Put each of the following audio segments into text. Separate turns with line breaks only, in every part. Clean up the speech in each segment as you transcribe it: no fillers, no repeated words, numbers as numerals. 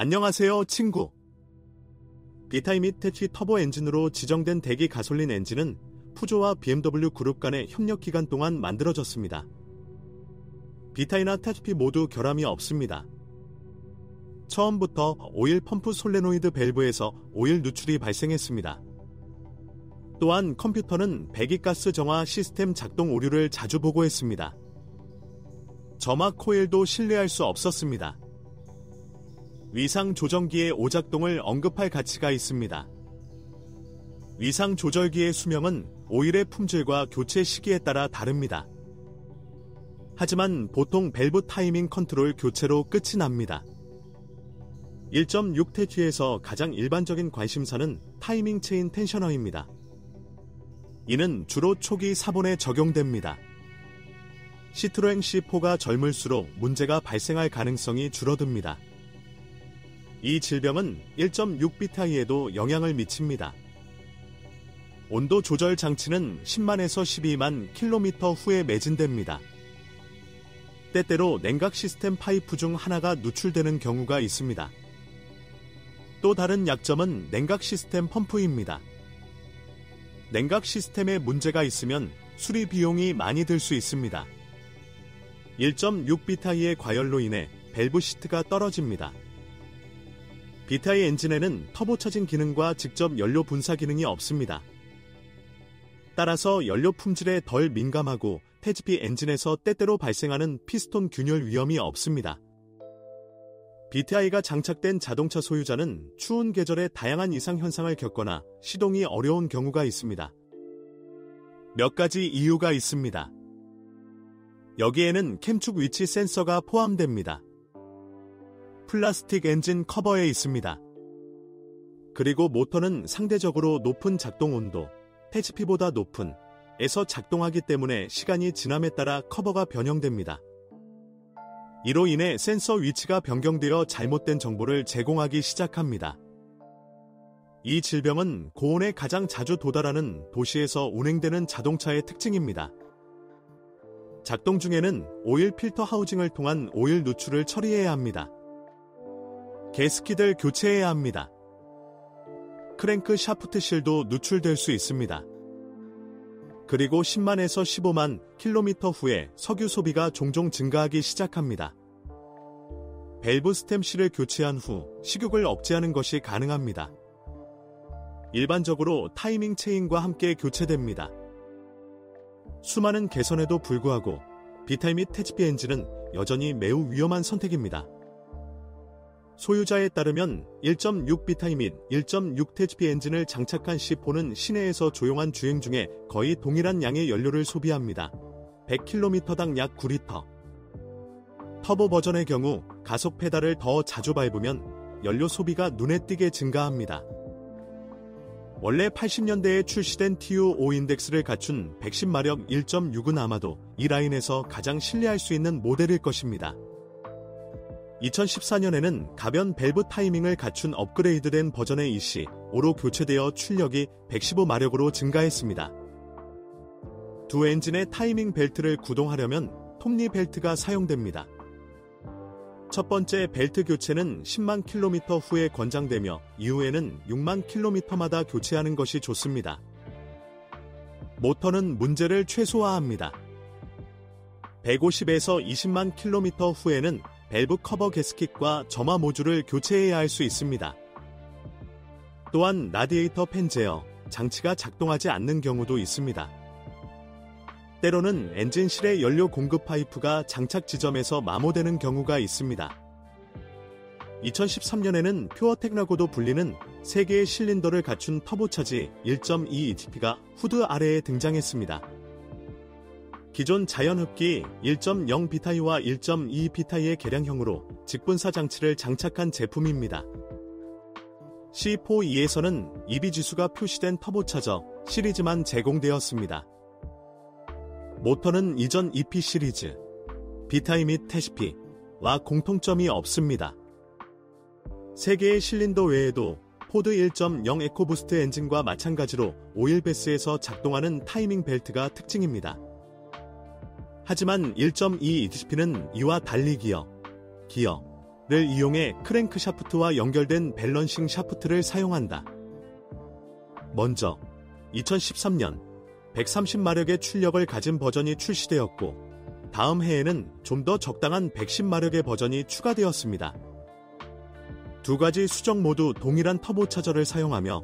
안녕하세요, 친구. 비타이 및 테치 터보 엔진으로 지정된 대기 가솔린 엔진은 푸조와 BMW 그룹 간의 협력 기간 동안 만들어졌습니다. 비타이나 테치 모두 결함이 없습니다. 처음부터 오일 펌프 솔레노이드 밸브에서 오일 누출이 발생했습니다. 또한 컴퓨터는 배기가스 정화 시스템 작동 오류를 자주 보고했습니다. 점화 코일도 신뢰할 수 없었습니다. 위상 조정기의 오작동을 언급할 가치가 있습니다. 위상 조절기의 수명은 오일의 품질과 교체 시기에 따라 다릅니다. 하지만 보통 밸브 타이밍 컨트롤 교체로 끝이 납니다. 1.6T에서 가장 일반적인 관심사는 타이밍 체인 텐셔너입니다. 이는 주로 초기 사본에 적용됩니다. 시트로엔 C4가 젊을수록 문제가 발생할 가능성이 줄어듭니다. 이 질병은 1.6비타이에도 영향을 미칩니다. 온도 조절 장치는 10만에서 12만 킬로미터 후에 매진됩니다. 때때로 냉각 시스템 파이프 중 하나가 누출되는 경우가 있습니다. 또 다른 약점은 냉각 시스템 펌프입니다. 냉각 시스템에 문제가 있으면 수리 비용이 많이 들 수 있습니다. 1.6비타이의 과열로 인해 밸브 시트가 떨어집니다. 비타이 엔진에는 터보 차징 기능과 직접 연료 분사 기능이 없습니다. 따라서 연료 품질에 덜 민감하고 테치피 엔진에서 때때로 발생하는 피스톤 균열 위험이 없습니다. 비타이가 장착된 자동차 소유자는 추운 계절에 다양한 이상 현상을 겪거나 시동이 어려운 경우가 있습니다. 몇 가지 이유가 있습니다. 여기에는 캠축 위치 센서가 포함됩니다. 플라스틱 엔진 커버에 있습니다. 그리고 모터는 상대적으로 높은 작동 온도, 테치피보다 높은 에서 작동하기 때문에 시간이 지남에 따라 커버가 변형됩니다. 이로 인해 센서 위치가 변경되어 잘못된 정보를 제공하기 시작합니다. 이 질병은 고온에 가장 자주 도달하는 도시에서 운행되는 자동차의 특징입니다. 작동 중에는 오일 필터 하우징을 통한 오일 누출을 처리해야 합니다. 게스키들 교체해야 합니다. 크랭크 샤프트 실도 누출될 수 있습니다. 그리고 10만에서 15만 킬로미터 후에 석유 소비가 종종 증가하기 시작합니다. 밸브 스템 실을 교체한 후 식욕을 억제하는 것이 가능합니다. 일반적으로 타이밍 체인과 함께 교체됩니다. 수많은 개선에도 불구하고 비타이 및 테치피 엔진은 여전히 매우 위험한 선택입니다. 소유자에 따르면 1.6비타이 및 1.6테치피 엔진을 장착한 C4는 시내에서 조용한 주행 중에 거의 동일한 양의 연료를 소비합니다. 100km당 약 9리터. 터보 버전의 경우 가속 페달을 더 자주 밟으면 연료 소비가 눈에 띄게 증가합니다. 원래 80년대에 출시된 TU5 인덱스를 갖춘 110마력 1.6은 아마도 이 라인에서 가장 신뢰할 수 있는 모델일 것입니다. 2014년에는 가변 밸브 타이밍을 갖춘 업그레이드된 버전의 EC5로 교체되어 출력이 115마력으로 증가했습니다. 두 엔진의 타이밍 벨트를 구동하려면 톱니 벨트가 사용됩니다. 첫 번째 벨트 교체는 10만 킬로미터 후에 권장되며 이후에는 6만 킬로미터마다 교체하는 것이 좋습니다. 모터는 문제를 최소화합니다. 150에서 20만 킬로미터 후에는 밸브 커버 게스킷과 점화 모듈을 교체해야 할 수 있습니다. 또한 라디에이터 팬 제어 장치가 작동하지 않는 경우도 있습니다. 때로는 엔진실의 연료 공급 파이프가 장착 지점에서 마모되는 경우가 있습니다. 2013년에는 퓨어텍라고도 불리는 3개의 실린더를 갖춘 터보차지 1.2ETP가 후드 아래에 등장했습니다. 기존 자연흡기 1.0비타이와 1.2비타이의 개량형으로 직분사 장치를 장착한 제품입니다. C4E에서는 EB지수가 표시된 터보차저 시리즈만 제공되었습니다. 모터는 이전 EP 시리즈, 비타이 및 테치피와 공통점이 없습니다. 3개의 실린더 외에도 포드 1.0 에코부스트 엔진과 마찬가지로 오일 베스에서 작동하는 타이밍 벨트가 특징입니다. 하지만 1.2ETP는 이와 달리 기어, 이용해 크랭크샤프트와 연결된 밸런싱 샤프트를 사용한다. 먼저 2013년 130마력의 출력을 가진 버전이 출시되었고 다음 해에는 좀 더 적당한 110마력의 버전이 추가되었습니다. 두 가지 수정 모두 동일한 터보차저를 사용하며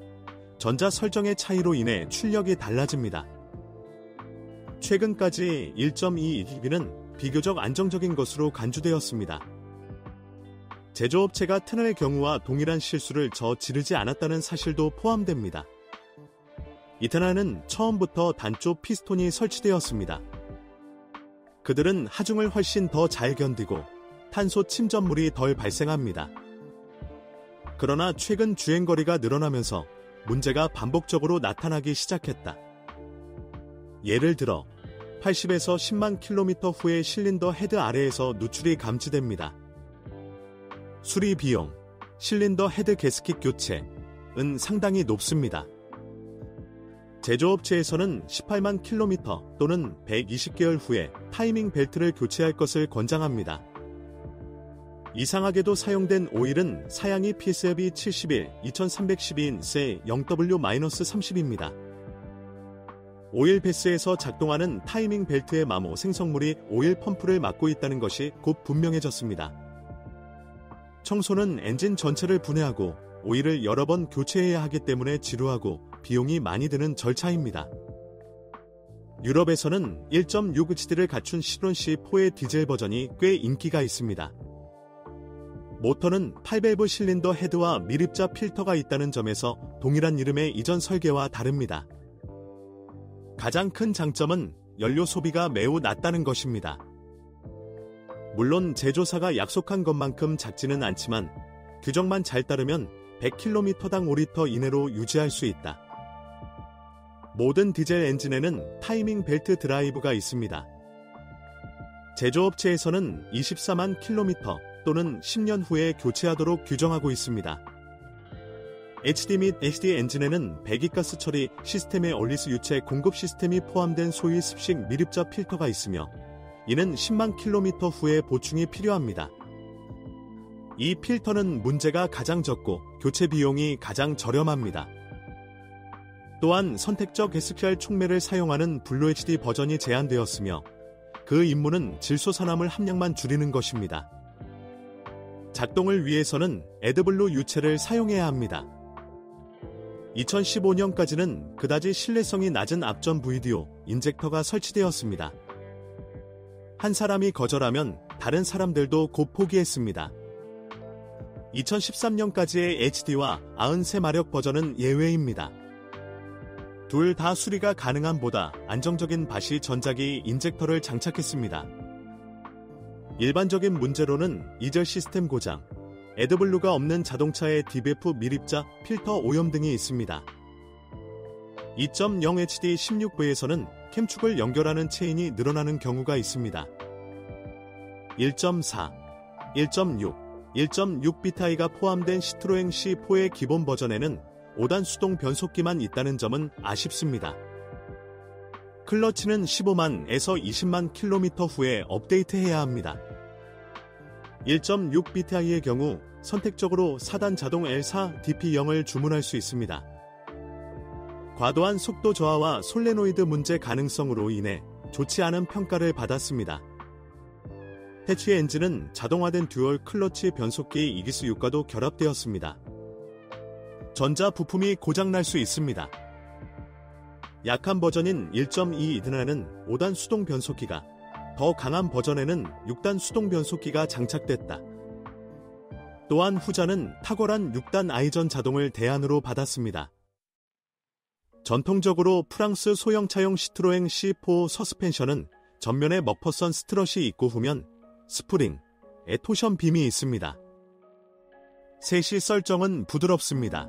전자 설정의 차이로 인해 출력이 달라집니다. 최근까지 1.2EDB는 비교적 안정적인 것으로 간주되었습니다. 제조업체가 테너의 경우와 동일한 실수를 저지르지 않았다는 사실도 포함됩니다. 이테나는 처음부터 단조 피스톤이 설치되었습니다. 그들은 하중을 훨씬 더 잘 견디고 탄소 침전물이 덜 발생합니다. 그러나 최근 주행거리가 늘어나면서 문제가 반복적으로 나타나기 시작했다. 예를 들어 80에서 10만 킬로미터 후에 실린더 헤드 아래에서 누출이 감지됩니다. 수리 비용, 실린더 헤드 게스킷 교체은 상당히 높습니다. 제조업체에서는 18만 킬로미터 또는 120개월 후에 타이밍 벨트를 교체할 것을 권장합니다. 이상하게도 사용된 오일은 사양이 PSFE 71, 2312인세 0W-30입니다. 오일 배스에서 작동하는 타이밍 벨트의 마모 생성물이 오일 펌프를 막고 있다는 것이 곧 분명해졌습니다. 청소는 엔진 전체를 분해하고 오일을 여러 번 교체해야 하기 때문에 지루하고 비용이 많이 드는 절차입니다. 유럽에서는 1.6HD를 갖춘 시트론 C4의 디젤 버전이 꽤 인기가 있습니다. 모터는 8밸브 실린더 헤드와 미립자 필터가 있다는 점에서 동일한 이름의 이전 설계와 다릅니다. 가장 큰 장점은 연료 소비가 매우 낮다는 것입니다. 물론 제조사가 약속한 것만큼 작지는 않지만 규정만 잘 따르면 100km당 5리터 이내로 유지할 수 있다. 모든 디젤 엔진에는 타이밍 벨트 드라이브가 있습니다. 제조업체에서는 24만 킬로미터 또는 10년 후에 교체하도록 규정하고 있습니다. HD 및 HD 엔진에는 배기가스 처리 시스템의 얼리스 유체 공급 시스템이 포함된 소위 습식 미립자 필터가 있으며 이는 10만 킬로미터 후에 보충이 필요합니다. 이 필터는 문제가 가장 적고 교체 비용이 가장 저렴합니다. 또한 선택적 SPR 촉매를 사용하는 블루 HD 버전이 제한되었으며 그 임무는 질소산화물 함량만 줄이는 것입니다. 작동을 위해서는 애드블루 유체를 사용해야 합니다. 2015년까지는 그다지 신뢰성이 낮은 앞전 VDO 인젝터가 설치되었습니다. 한 사람이 거절하면 다른 사람들도 곧 포기했습니다. 2013년까지의 HD와 93마력 버전은 예외입니다. 둘 다 수리가 가능한 보다 안정적인 바시 전자기 인젝터를 장착했습니다. 일반적인 문제로는 이절 시스템 고장, 애드블루가 없는 자동차의 DBF 미립자, 필터 오염 등이 있습니다. 2.0HD 16V에서는 캠축을 연결하는 체인이 늘어나는 경우가 있습니다. 1.4, 1.6, 1.6비타이가 포함된 시트로행 C4의 기본 버전에는 5단 수동 변속기만 있다는 점은 아쉽습니다. 클러치는 15만에서 20만 킬로미터 후에 업데이트해야 합니다. 1.6BTI의 경우 선택적으로 4단 자동 L4 DP0을 주문할 수 있습니다. 과도한 속도 저하와 솔레노이드 문제 가능성으로 인해 좋지 않은 평가를 받았습니다. 해치 엔진은 자동화된 듀얼 클러치 변속기 이기스 6과도 결합되었습니다. 전자 부품이 고장날 수 있습니다. 약한 버전인 1.2 이드나는 5단 수동 변속기가, 더 강한 버전에는 6단 수동 변속기가 장착됐다. 또한 후자는 탁월한 6단 아이전 자동을 대안으로 받았습니다. 전통적으로 프랑스 소형차용 시트로행 C4 서스펜션은 전면에 머퍼선 스트럿이 있고 후면 스프링, 토션 빔이 있습니다. 셋이 설정은 부드럽습니다.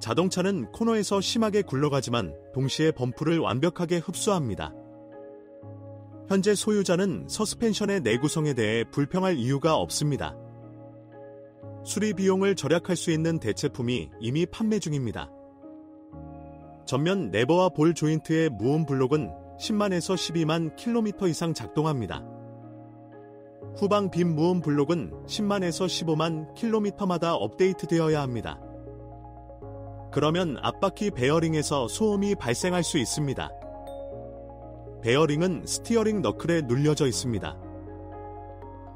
자동차는 코너에서 심하게 굴러가지만 동시에 범프를 완벽하게 흡수합니다. 현재 소유자는 서스펜션의 내구성에 대해 불평할 이유가 없습니다. 수리 비용을 절약할 수 있는 대체품이 이미 판매 중입니다. 전면 레버와 볼 조인트의 무온 블록은 10만에서 12만 킬로미터 이상 작동합니다. 후방 빔 무음 블록은 10만에서 15만 킬로미터마다 업데이트되어야 합니다. 그러면 앞바퀴 베어링에서 소음이 발생할 수 있습니다. 베어링은 스티어링 너클에 눌려져 있습니다.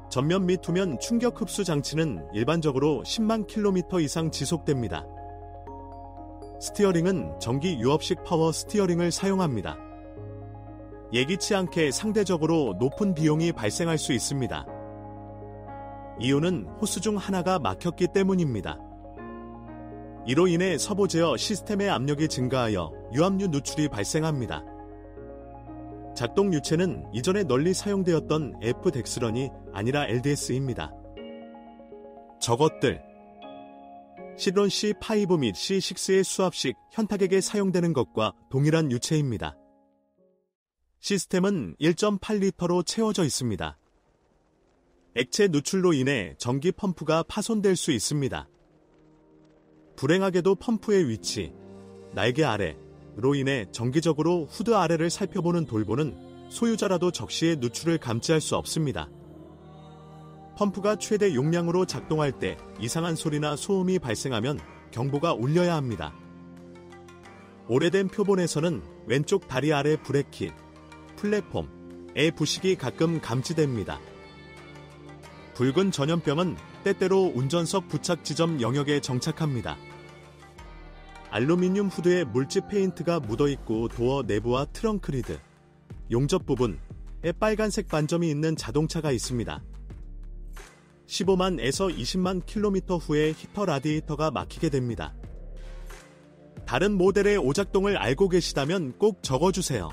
전면 및 후면 충격 흡수 장치는 일반적으로 10만 킬로미터 이상 지속됩니다. 스티어링은 전기 유압식 파워 스티어링을 사용합니다. 예기치 않게 상대적으로 높은 비용이 발생할 수 있습니다. 이유는 호스 중 하나가 막혔기 때문입니다. 이로 인해 서보 제어 시스템의 압력이 증가하여 유압류 누출이 발생합니다. 작동 유체는 이전에 널리 사용되었던 F-덱스런이 아니라 LDS입니다. 저것들 실론 C5 및 C6의 수압식 현타객에 사용되는 것과 동일한 유체입니다. 시스템은 1.8리터로 채워져 있습니다. 액체 누출로 인해 전기 펌프가 파손될 수 있습니다. 불행하게도 펌프의 위치, 날개 아래로 인해 정기적으로 후드 아래를 살펴보는 돌보는 소유자라도 적시에 누출을 감지할 수 없습니다. 펌프가 최대 용량으로 작동할 때 이상한 소리나 소음이 발생하면 경보가 울려야 합니다. 오래된 표본에서는 왼쪽 다리 아래 브레이크, 플랫폼의 부식이 가끔 감지됩니다. 붉은 전염병은 때때로 운전석 부착 지점 영역에 정착합니다. 알루미늄 후드에 물집 페인트가 묻어있고 도어 내부와 트렁크 리드, 용접 부분에 빨간색 반점이 있는 자동차가 있습니다. 15만에서 20만 킬로미터 후에 히터 라디에이터가 막히게 됩니다. 다른 모델의 오작동을 알고 계시다면 꼭 적어주세요.